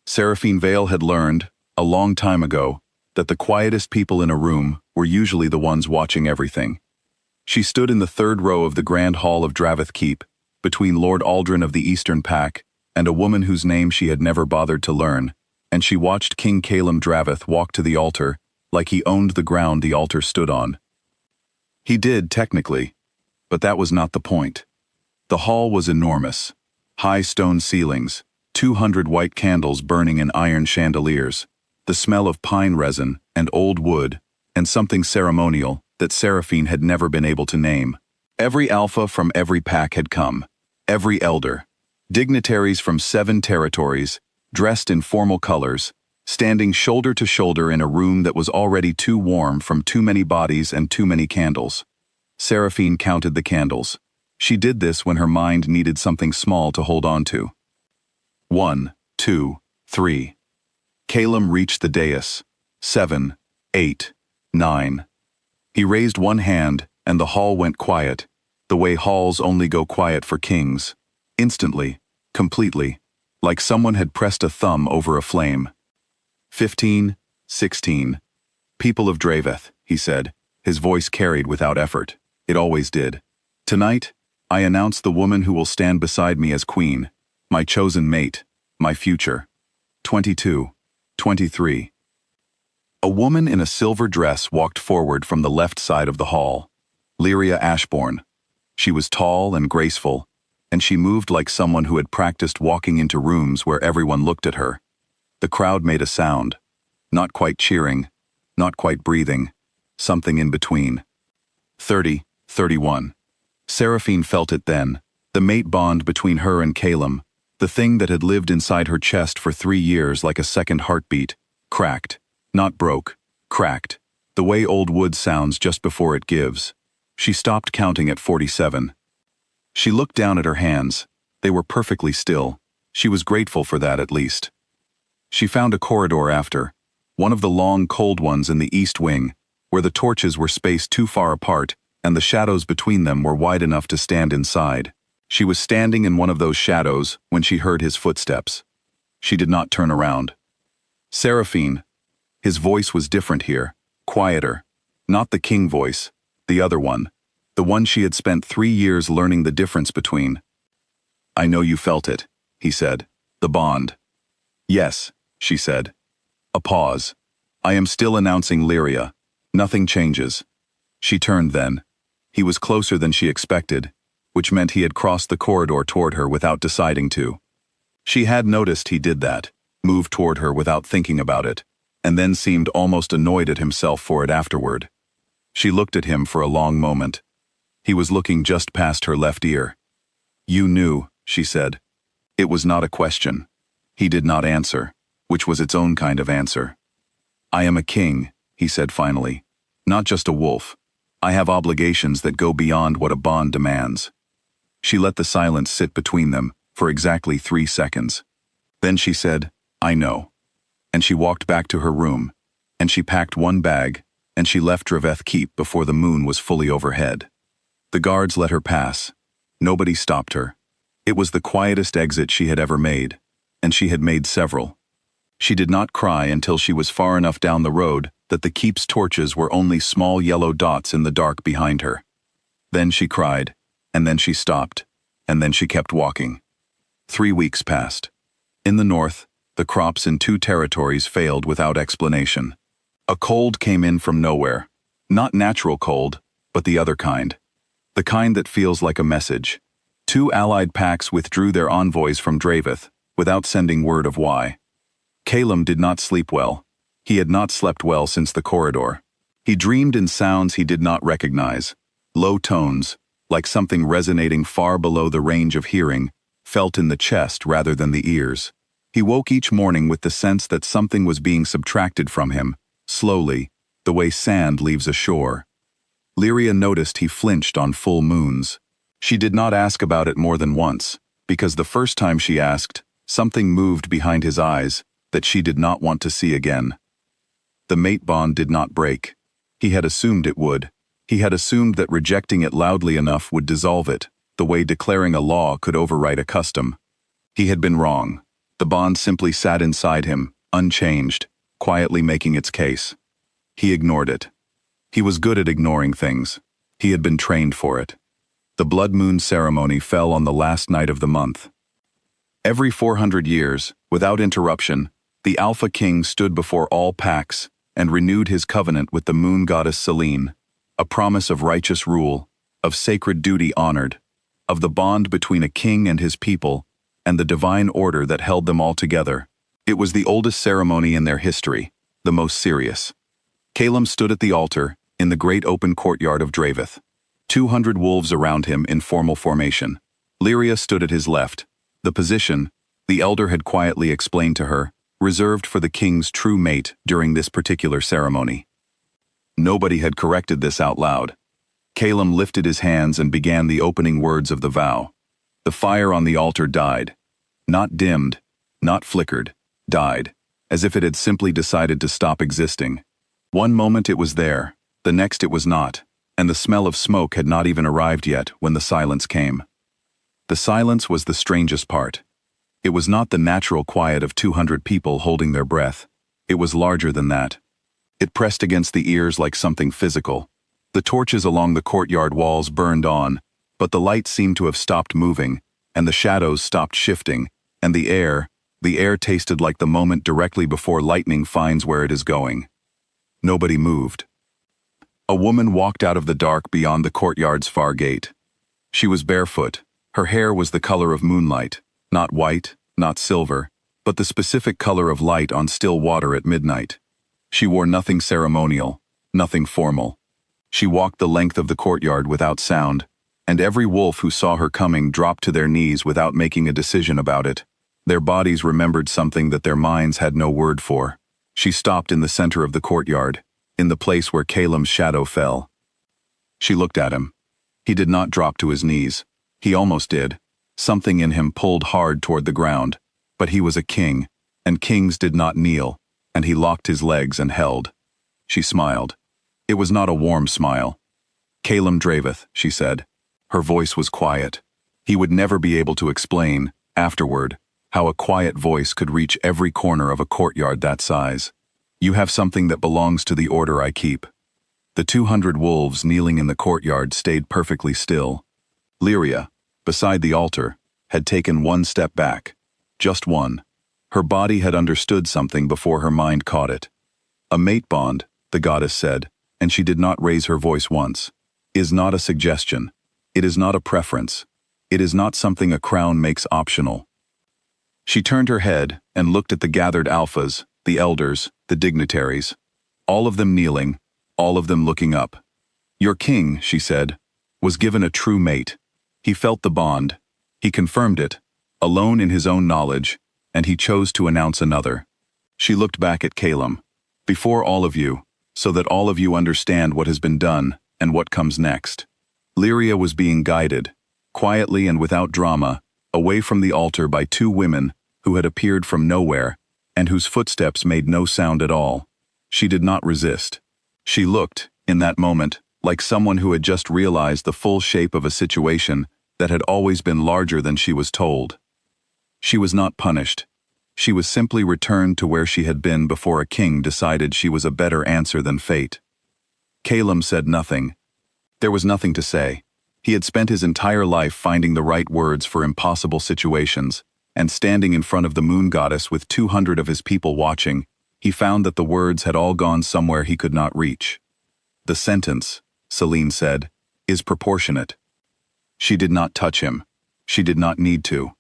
Seraphine Vale had learned, a long time ago, that the quietest people in a room were usually the ones watching everything. She stood in the third row of the grand hall of Draveth Keep, between Lord Aldrin of the Eastern Pack and a woman whose name she had never bothered to learn, and she watched King Calum Draveth walk to the altar like he owned the ground the altar stood on. He did, technically, but that was not the point. The hall was enormous. High stone ceilings, 200 white candles burning in iron chandeliers, the smell of pine resin and old wood, and something ceremonial that Seraphine had never been able to name. Every alpha from every pack had come, every elder, dignitaries from 7 territories, dressed in formal colors, standing shoulder to shoulder in a room that was already too warm from too many bodies and too many candles. Seraphine counted the candles. She did this when her mind needed something small to hold on to. 1, 2, 3. Calum reached the dais. 7, 8, 9. He raised one hand, and the hall went quiet, the way halls only go quiet for kings. Instantly, completely, like someone had pressed a thumb over a flame. 15, 16. People of Draveth, he said, his voice carried without effort. It always did. Tonight, I announce the woman who will stand beside me as queen, my chosen mate, my future. 22, 23. A woman in a silver dress walked forward from the left side of the hall. Lyria Ashbourne. She was tall and graceful, and she moved like someone who had practiced walking into rooms where everyone looked at her. The crowd made a sound. Not quite cheering, not quite breathing, something in between. 30, 31. Seraphine felt it then, the mate bond between her and Calum, the thing that had lived inside her chest for 3 years like a second heartbeat, cracked. Not broke, cracked, the way old wood sounds just before it gives. She stopped counting at 47. She looked down at her hands. They were perfectly still. She was grateful for that at least. She found a corridor after, one of the long, cold ones in the east wing, where the torches were spaced too far apart and the shadows between them were wide enough to stand inside. She was standing in one of those shadows when she heard his footsteps. She did not turn around. Seraphine. His voice was different here, quieter. Not the king voice, the other one, the one she had spent 3 years learning the difference between. I know you felt it, he said, the bond. Yes, she said. A pause. I am still announcing Lyria. Nothing changes. She turned then. He was closer than she expected, which meant he had crossed the corridor toward her without deciding to. She had noticed he did that, moved toward her without thinking about it, and then seemed almost annoyed at himself for it afterward. She looked at him for a long moment. He was looking just past her left ear. You knew, she said. It was not a question. He did not answer, which was its own kind of answer. I am a king, he said finally, not just a wolf. I have obligations that go beyond what a bond demands. She let the silence sit between them for exactly 3 seconds. Then she said, I know. And she walked back to her room, and she packed one bag, and she left Draveth Keep before the moon was fully overhead. The guards let her pass. Nobody stopped her. It was the quietest exit she had ever made, and she had made several. She did not cry until she was far enough down the road that the keep's torches were only small yellow dots in the dark behind her. Then she cried, and then she stopped, and then she kept walking. 3 weeks passed. In the north, the crops in 2 territories failed without explanation. A cold came in from nowhere. Not natural cold, but the other kind. The kind that feels like a message. 2 allied packs withdrew their envoys from Draveth, without sending word of why. Calum did not sleep well. He had not slept well since the corridor. He dreamed in sounds he did not recognize. Low tones, like something resonating far below the range of hearing, felt in the chest rather than the ears. He woke each morning with the sense that something was being subtracted from him, slowly, the way sand leaves a shore. Lyria noticed he flinched on full moons. She did not ask about it more than once, because the first time she asked, something moved behind his eyes that she did not want to see again. The mate bond did not break. He had assumed it would. He had assumed that rejecting it loudly enough would dissolve it, the way declaring a law could override a custom. He had been wrong. The bond simply sat inside him, unchanged, quietly making its case. He ignored it. He was good at ignoring things. He had been trained for it. The blood moon ceremony fell on the last night of the month. Every 400 years, without interruption, the Alpha King stood before all Pax and renewed his covenant with the moon goddess Selene, a promise of righteous rule, of sacred duty honored, of the bond between a king and his people, and the divine order that held them all together. It was the oldest ceremony in their history, the most serious. Calum stood at the altar, in the great open courtyard of Draveth. 200 wolves around him in formal formation. Lyria stood at his left. The position, the elder had quietly explained to her, reserved for the king's true mate during this particular ceremony. Nobody had corrected this out loud. Calum lifted his hands and began the opening words of the vow. The fire on the altar died. Not dimmed, not flickered, died, as if it had simply decided to stop existing. One moment it was there, the next it was not, and the smell of smoke had not even arrived yet when the silence came. The silence was the strangest part. It was not the natural quiet of 200 people holding their breath. It was larger than that. It pressed against the ears like something physical. The torches along the courtyard walls burned on, but the light seemed to have stopped moving, and the shadows stopped shifting, and the air tasted like the moment directly before lightning finds where it is going. Nobody moved. A woman walked out of the dark beyond the courtyard's far gate. She was barefoot. Her hair was the color of moonlight, not white, not silver, but the specific color of light on still water at midnight. She wore nothing ceremonial, nothing formal. She walked the length of the courtyard without sound, and every wolf who saw her coming dropped to their knees without making a decision about it. Their bodies remembered something that their minds had no word for. She stopped in the center of the courtyard, in the place where Calum's shadow fell. She looked at him. He did not drop to his knees. He almost did. Something in him pulled hard toward the ground, but he was a king, and kings did not kneel, and he locked his legs and held. She smiled. It was not a warm smile. Calum Draveth, she said. Her voice was quiet. He would never be able to explain, afterward, how a quiet voice could reach every corner of a courtyard that size. You have something that belongs to the order I keep. The 200 wolves kneeling in the courtyard stayed perfectly still. Lyria, beside the altar, had taken one step back. Just one. Her body had understood something before her mind caught it. A mate bond, the goddess said, and she did not raise her voice once, is not a suggestion. It is not a preference. It is not something a crown makes optional. She turned her head and looked at the gathered alphas, the elders, the dignitaries, all of them kneeling, all of them looking up. Your king, she said, was given a true mate. He felt the bond. He confirmed it, alone in his own knowledge, and he chose to announce another. She looked back at Calum. Before all of you, so that all of you understand what has been done and what comes next. Lyria was being guided, quietly and without drama, away from the altar by two women who had appeared from nowhere and whose footsteps made no sound at all. She did not resist. She looked, in that moment, like someone who had just realized the full shape of a situation that had always been larger than she was told. She was not punished. She was simply returned to where she had been before a king decided she was a better answer than fate. Calum said nothing. There was nothing to say. He had spent his entire life finding the right words for impossible situations, and standing in front of the moon goddess with 200 of his people watching, he found that the words had all gone somewhere he could not reach. The sentence, Selene said, is proportionate. She did not touch him. She did not need to.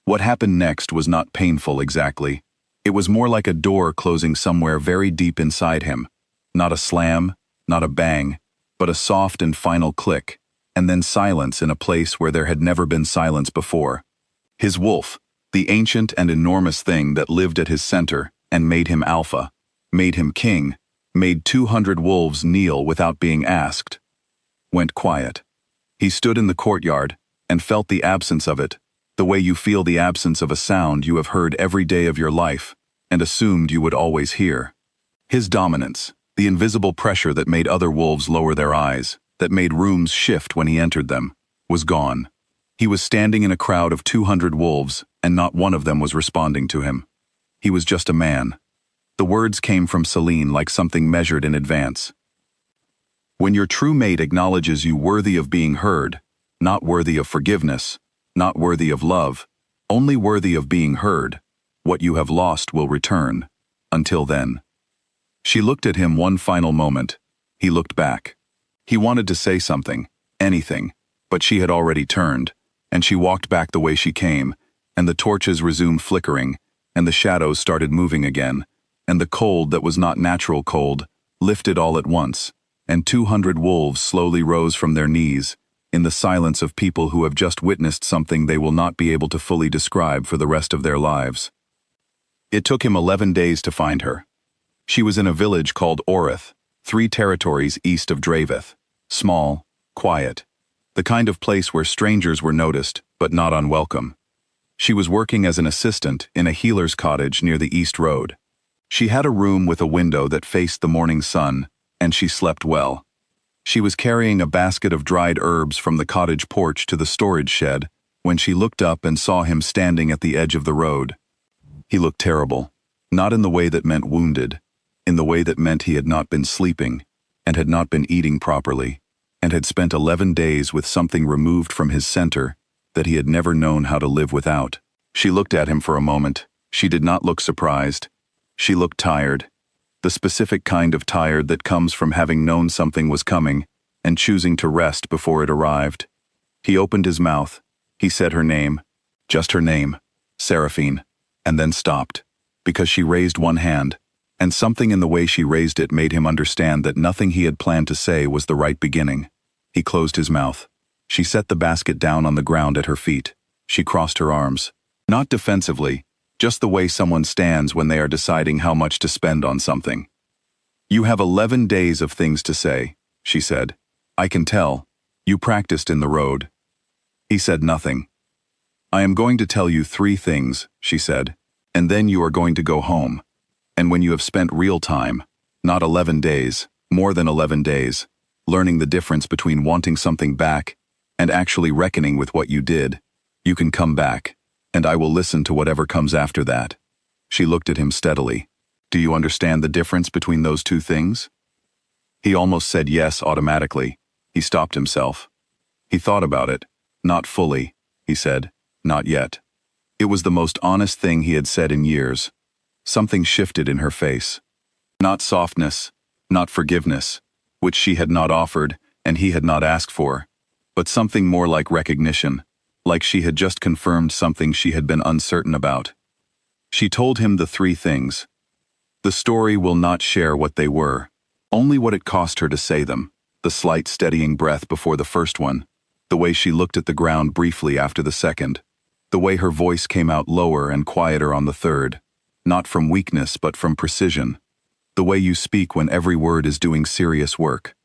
What happened next was not painful exactly. It was more like a door closing somewhere very deep inside him. Not a slam, not a bang, but a soft and final click, and then silence in a place where there had never been silence before. His wolf, the ancient and enormous thing that lived at his center and made him alpha, made him king, made 200 wolves kneel without being asked, went quiet. He stood in the courtyard and felt the absence of it, the way you feel the absence of a sound you have heard every day of your life and assumed you would always hear. His dominance, the invisible pressure that made other wolves lower their eyes, that made rooms shift when he entered them, was gone. He was standing in a crowd of 200 wolves, and not one of them was responding to him. He was just a man. The words came from Celine like something measured in advance. When your true mate acknowledges you worthy of being heard, not worthy of forgiveness, not worthy of love, only worthy of being heard, what you have lost will return. Until then. She looked at him one final moment. He looked back. He wanted to say something, anything, but she had already turned, and she walked back the way she came, and the torches resumed flickering, and the shadows started moving again, and the cold that was not natural cold lifted all at once, and 200 wolves slowly rose from their knees, in the silence of people who have just witnessed something they will not be able to fully describe for the rest of their lives. It took him 11 days to find her. She was in a village called Orith, 3 territories east of Draveth. Small, quiet. The kind of place where strangers were noticed, but not unwelcome. She was working as an assistant in a healer's cottage near the East Road. She had a room with a window that faced the morning sun, and she slept well. She was carrying a basket of dried herbs from the cottage porch to the storage shed when she looked up and saw him standing at the edge of the road. He looked terrible, not in the way that meant wounded, in the way that meant he had not been sleeping, and had not been eating properly, and had spent 11 days with something removed from his center that he had never known how to live without. She looked at him for a moment. She did not look surprised. She looked tired, the specific kind of tired that comes from having known something was coming and choosing to rest before it arrived. He opened his mouth. He said her name, just her name, Seraphine, and then stopped, because she raised one hand, and something in the way she raised it made him understand that nothing he had planned to say was the right beginning. He closed his mouth. She set the basket down on the ground at her feet. She crossed her arms. Not defensively, just the way someone stands when they are deciding how much to spend on something. "You have 11 days of things to say," she said. "I can tell. You practiced in the road." He said nothing. "I am going to tell you 3 things," she said, "and then you are going to go home. And when you have spent real time, not 11 days, more than 11 days, learning the difference between wanting something back and actually reckoning with what you did, you can come back, and I will listen to whatever comes after that." She looked at him steadily. "Do you understand the difference between those 2 things?" He almost said yes automatically. He stopped himself. He thought about it. "Not fully," he said. "Not yet." It was the most honest thing he had said in years. Something shifted in her face. Not softness, not forgiveness, which she had not offered and he had not asked for, but something more like recognition, like she had just confirmed something she had been uncertain about. She told him the 3 things. The story will not share what they were, only what it cost her to say them, the slight steadying breath before the first one, the way she looked at the ground briefly after the second, the way her voice came out lower and quieter on the third, not from weakness but from precision, the way you speak when every word is doing serious work.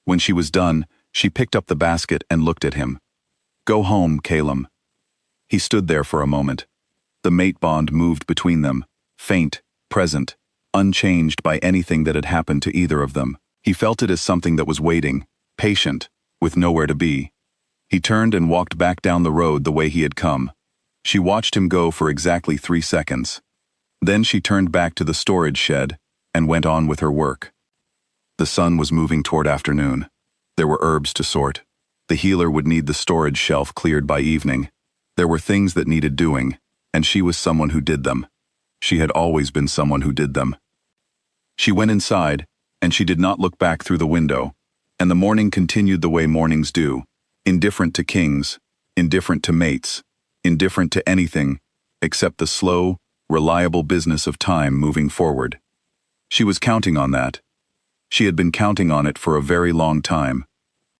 When she was done, she picked up the basket and looked at him. "Go home, Calum." He stood there for a moment. The mate bond moved between them, faint, present, unchanged by anything that had happened to either of them. He felt it as something that was waiting, patient, with nowhere to be. He turned and walked back down the road the way he had come. She watched him go for exactly 3 seconds. Then she turned back to the storage shed and went on with her work. The sun was moving toward afternoon. There were herbs to sort. The healer would need the storage shelf cleared by evening. There were things that needed doing, and she was someone who did them. She had always been someone who did them. She went inside, and she did not look back through the window, and the morning continued the way mornings do, indifferent to kings, indifferent to mates, indifferent to anything, except the slow, reliable business of time moving forward. She was counting on that. She had been counting on it for a very long time.